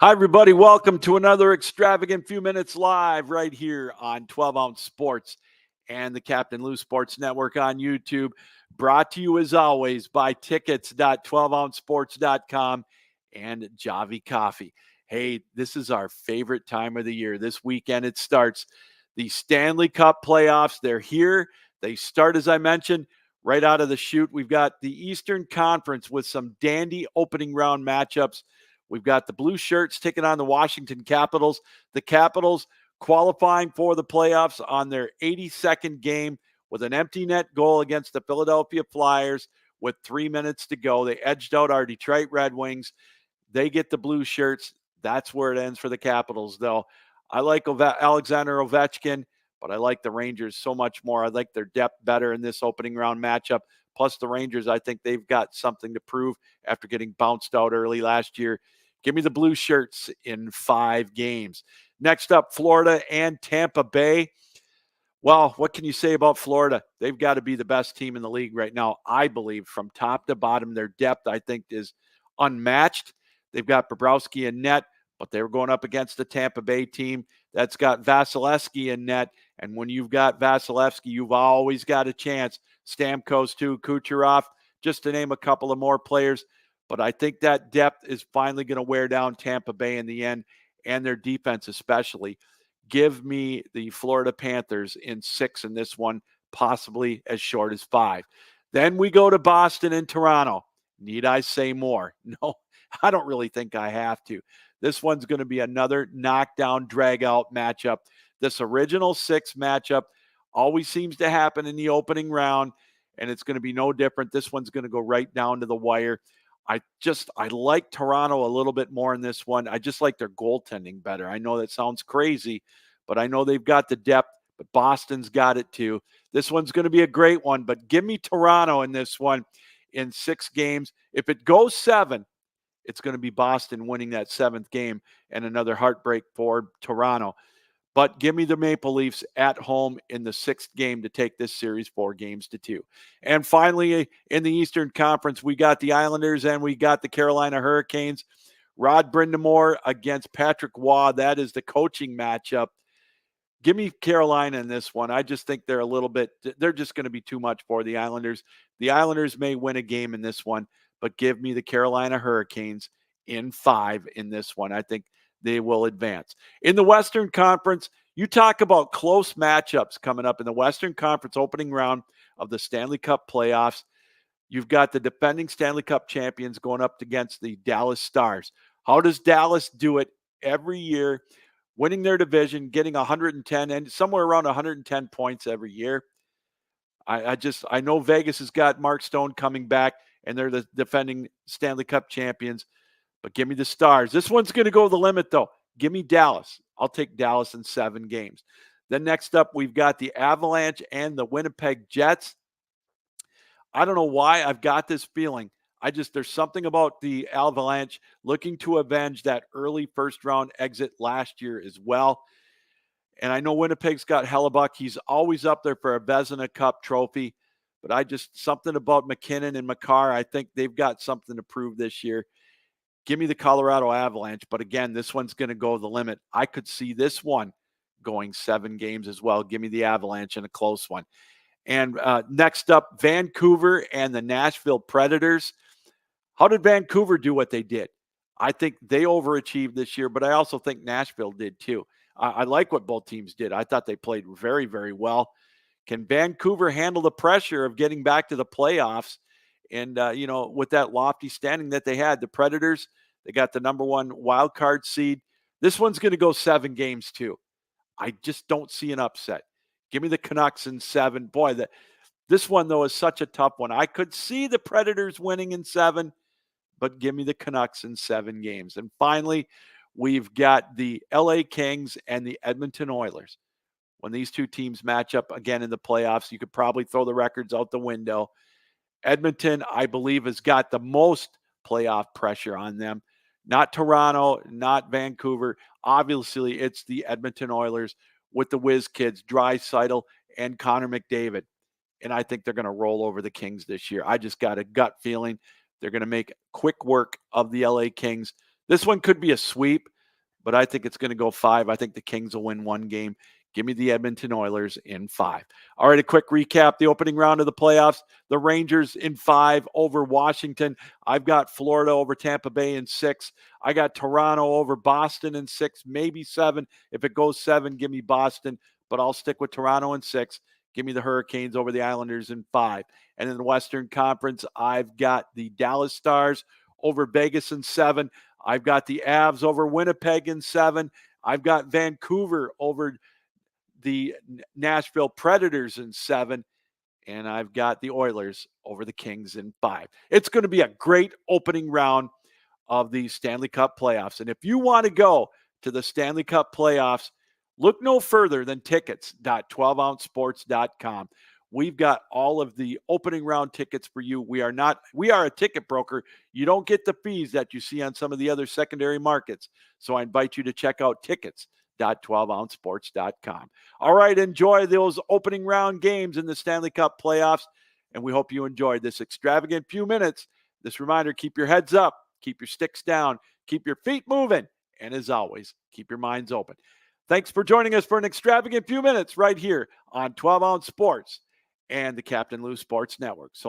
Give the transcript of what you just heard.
Hi, everybody. Welcome to another Extravagant Few Minutes live right here on 12 Ounce Sports and the Captain Lou Sports Network on YouTube. Brought to you, as always, by tickets.12ouncesports.com and Javi Coffee. Hey, this is our favorite time of the year. This weekend it starts. The Stanley Cup playoffs, they're here. They start, as I mentioned, right out of the chute. We've got the Eastern Conference with some dandy opening round matchups. We've got the blue shirts taking on the Washington Capitals. The Capitals qualifying for the playoffs on their 82nd game with an empty net goal against the Philadelphia Flyers with 3 minutes to go. They edged out our Detroit Red Wings. They get the blue shirts. That's where it ends for the Capitals, though. I like Alexander Ovechkin, but I like the Rangers so much more. I like their depth better in this opening round matchup. Plus, the Rangers, I think they've got something to prove after getting bounced out early last year. Give me the blue shirts in 5 games. Next up, Florida and Tampa Bay. Well, what can you say about Florida? They've got to be the best team in the league right now, I believe, from top to bottom. Their depth, I think, is unmatched. They've got Bobrovsky in net, but they were going up against the Tampa Bay team that's got Vasilevsky in net. And when you've got Vasilevsky, you've always got a chance. Stamkos, too, Kucherov, just to name a couple of more players. But I think that depth is finally going to wear down Tampa Bay in the end, and their defense especially. Give me the Florida Panthers in 6 in this one, possibly as short as 5. Then we go to Boston and Toronto. Need I say more? No, I don't really think I have to. This one's going to be another knockdown, drag-out matchup. This original 6 matchup always seems to happen in the opening round, and it's going to be no different. This one's going to go right down to the wire. I like Toronto a little bit more in this one. I just like their goaltending better. I know that sounds crazy, but I know they've got the depth, but Boston's got it too. This one's going to be a great one, but give me Toronto in this one in 6 games. If it goes 7, it's going to be Boston winning that 7th game and another heartbreak for Toronto. But give me the Maple Leafs at home in the 6th game to take this series 4-2. And finally, in the Eastern Conference, we got the Islanders and we got the Carolina Hurricanes. Rod Brind'Amour against Patrick Waugh. That is the coaching matchup. Give me Carolina in this one. I just think they're just going to be too much for the Islanders. The Islanders may win a game in this one, but give me the Carolina Hurricanes in 5 in this one. I think they will advance. In the Western Conference, you talk about close matchups coming up in the Western Conference opening round of the Stanley Cup playoffs. You've got the defending Stanley Cup champions going up against the Dallas Stars. How does Dallas do it every year? Winning their division, getting 110 and somewhere around 110 points every year. I know Vegas has got Mark Stone coming back, and they're the defending Stanley Cup champions. But give me the Stars. This one's going to go the limit, though. Give me Dallas. I'll take Dallas in 7 games. Then next up, we've got the Avalanche and the Winnipeg Jets. I don't know why I've got this feeling. There's something about the Avalanche looking to avenge that early first-round exit last year as well. And I know Winnipeg's got Hellebuck. He's always up there for a Vezina Cup trophy. But something about McKinnon and Makar, I think they've got something to prove this year. Give me the Colorado Avalanche. But again, this one's going to go the limit. I could see this one going 7 games as well. Give me the Avalanche in a close one. And next up, Vancouver and the Nashville Predators. How did Vancouver do what they did? I think they overachieved this year, but I also think Nashville did too. I like what both teams did. I thought they played very, very well. Can Vancouver handle the pressure of getting back to the playoffs? And, with that lofty standing that they had, the Predators, they got the number 1 wild card seed. This one's going to go 7 games too. I just don't see an upset. Give me the Canucks in 7. Boy, this one, though, is such a tough one. I could see the Predators winning in 7, but give me the Canucks in 7 games. And finally, we've got the LA Kings and the Edmonton Oilers. When these two teams match up again in the playoffs, you could probably throw the records out the window. Edmonton, I believe, has got the most playoff pressure on them. Not Toronto, not Vancouver. Obviously, it's the Edmonton Oilers with the whiz kids, Draisaitl and Connor McDavid. And I think they're going to roll over the Kings this year. I just got a gut feeling they're going to make quick work of the LA Kings. This one could be a sweep, but I think it's going to go 5. I think the Kings will win one game. Give me the Edmonton Oilers in 5. All right, a quick recap. The opening round of the playoffs, the Rangers in 5 over Washington. I've got Florida over Tampa Bay in 6. I got Toronto over Boston in 6, maybe 7. If it goes 7, give me Boston, but I'll stick with Toronto in 6. Give me the Hurricanes over the Islanders in 5. And in the Western Conference, I've got the Dallas Stars over Vegas in 7. I've got the Avs over Winnipeg in 7. I've got Vancouver over the Nashville Predators in 7, and I've got the Oilers over the Kings in 5. It's going to be a great opening round of the Stanley Cup playoffs. And if you want to go to the Stanley Cup playoffs, look no further than tickets.12ouncesports.com. We've got all of the opening round tickets for you. We are a ticket broker. You don't get the fees that you see on some of the other secondary markets. So I invite you to check out tickets.12ouncesports.com. All right, enjoy those opening round games in the Stanley Cup playoffs, and we hope you enjoyed this extravagant few minutes. This reminder, keep your heads up, keep your sticks down, keep your feet moving, and as always, keep your minds open. Thanks for joining us for an extravagant few minutes right here on 12 Ounce Sports and the Captain Lou Sports Network. So